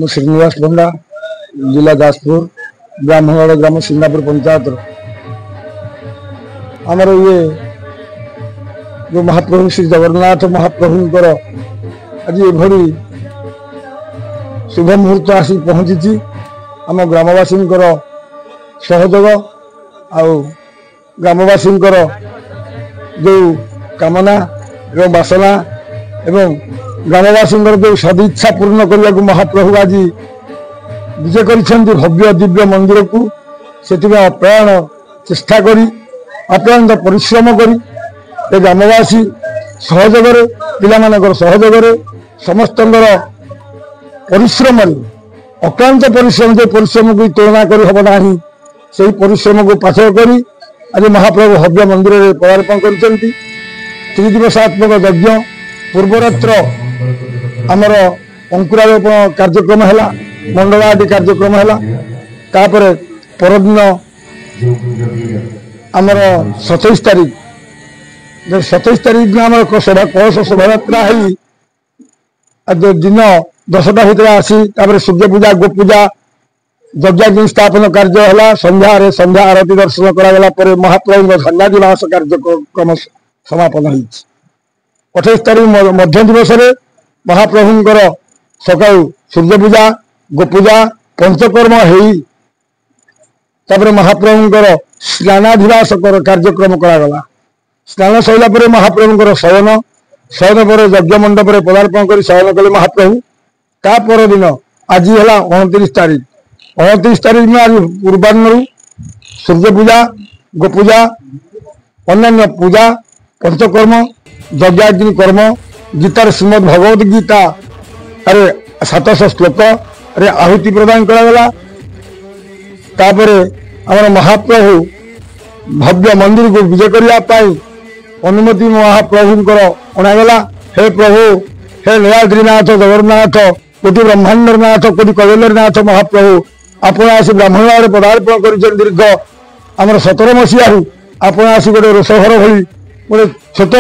श्रीनिवास पंडा जिला जाजपुर ब्राह्मणगढ़ ग्राम सिंगापुर पंचायत आमर ये जो महाप्रभु श्री जगन्नाथ महाप्रभुंकर आज ये शुभ मुहूर्त आसी पहुंची आम ग्रामवासी सहयोग ग्रामवासी जो कामना एवं बासना एवं ग्रामवासी जो सदिच्छा पूर्ण करने को महाप्रभु आज विजय कर भव्य दिव्य मंदिर को से अप्राण चेष्टा करी अप्राण परिश्रम करी ग्रामवासी सहयोग पिला सहयोग समस्त परिश्रम अक्लांत परिश्रम जो परिश्रम को तुलना कर हम ना से परिश्रम को पाछल कर आज महाप्रभु भव्य मंदिर में पदार्पण कर त्रिदिवसात्मक यज्ञ पूर्वरात्र आमर अंकुरारोपण कार्यक्रम है मंडलाटी कार्यक्रम है परदिन आमर 27 तारीख 27 तारीख दिन आम शोभा कलश शोभा आज दिन 10टा भितर आसी सूर्य पूजा गो पूजा यज्ञ स्थापन कार्य है संध्या आरती दर्शन करागला महाप्रभु धन्यादिवास कार्यक्रम समापन हो 28 तारीख मध्य दिवस महाप्रभुंर सका सूर्य पूजा गोपूजा पंचकर्म हो महाप्रभुंर स्नानाधिवास कार्यक्रम करागला स्नान सरला महाप्रभुंर शयन पर यज्ञ मंडप पदार्पण कर शयन कले महाप्रभु तापर दिन आज है 29 तारीख में आज पूर्वाह्न सूर्य पूजा गोपूजा अन्य पूजा पंचकर्म यज्ञाग्नि कर्म गीतार श्रीमद भगवद गीता अरे 700 श्लोक अरे आहुति प्रदान करागला आम महाप्रभु भव्य मंदिर को विजय करने अनुमति महाप्रभुंर अणागला हे प्रभु हे नीलाद्रीनाथ जगन्नाथ कोटि ब्रह्मांडर नाथ कोटि कवेलर नाथ महाप्रभु आपण आसी ब्राह्मणगढ़ पदार्पण कर दीर्घ आम 17 मसीह आपण आसी गोटे रोषघर भली गोटे छोट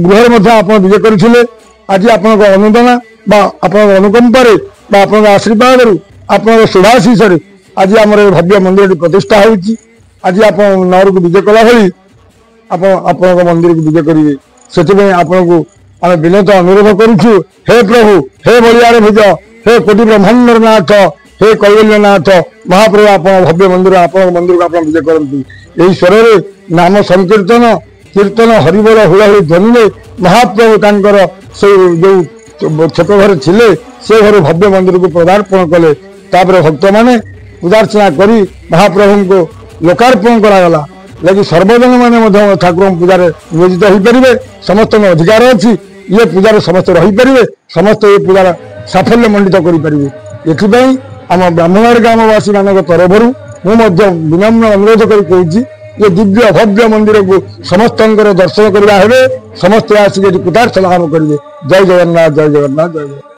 गृह आप विजय करते आज आप अनुदान अनुकंपार आशीर्वाद आप शुभाशीष आज आम भव्य मंदिर प्रतिष्ठा होती आज आप नगर को विजय कला भली आप मंदिर को विजय करेंगे से आपन को आम विनत अनुरोध करुचु हे प्रभु हे बलियार भुज हे कोटि ब्रह्मांडर नाथ हे कैवल्यनाथ महाप्रभु आप भव्य मंदिर आप मंदिर को आप विजय करती यही स्वर नाम संकीर्तन कीर्तन हरिबोल हुलाहुली ध्वनि महाप्रभु तांकर से जो छोट घर थिले से घर भव्य मंदिर को पदार्पण कले भक्त माने पूजार्चना करी महाप्रभु को लोकार्पण करागला लगी सर्वजन माने ठाकुर पूजार नियोजित हो पारे समस्त अधिकार अच्छी ये पूजार समस्त रहीपर समस्त ये पूजार साफल्य मंडित करें आम ब्राह्मणगढ़ ग्रामवासी मान तरफ मुझे विनम्र अनुरोध कर ये दिव्य भव्य मंदिर को समस्त दर्शन करवा समस्त आसिक पूजार्चना करेंगे जय जगन्नाथ जय जगन्नाथ जय जगन्नाथ।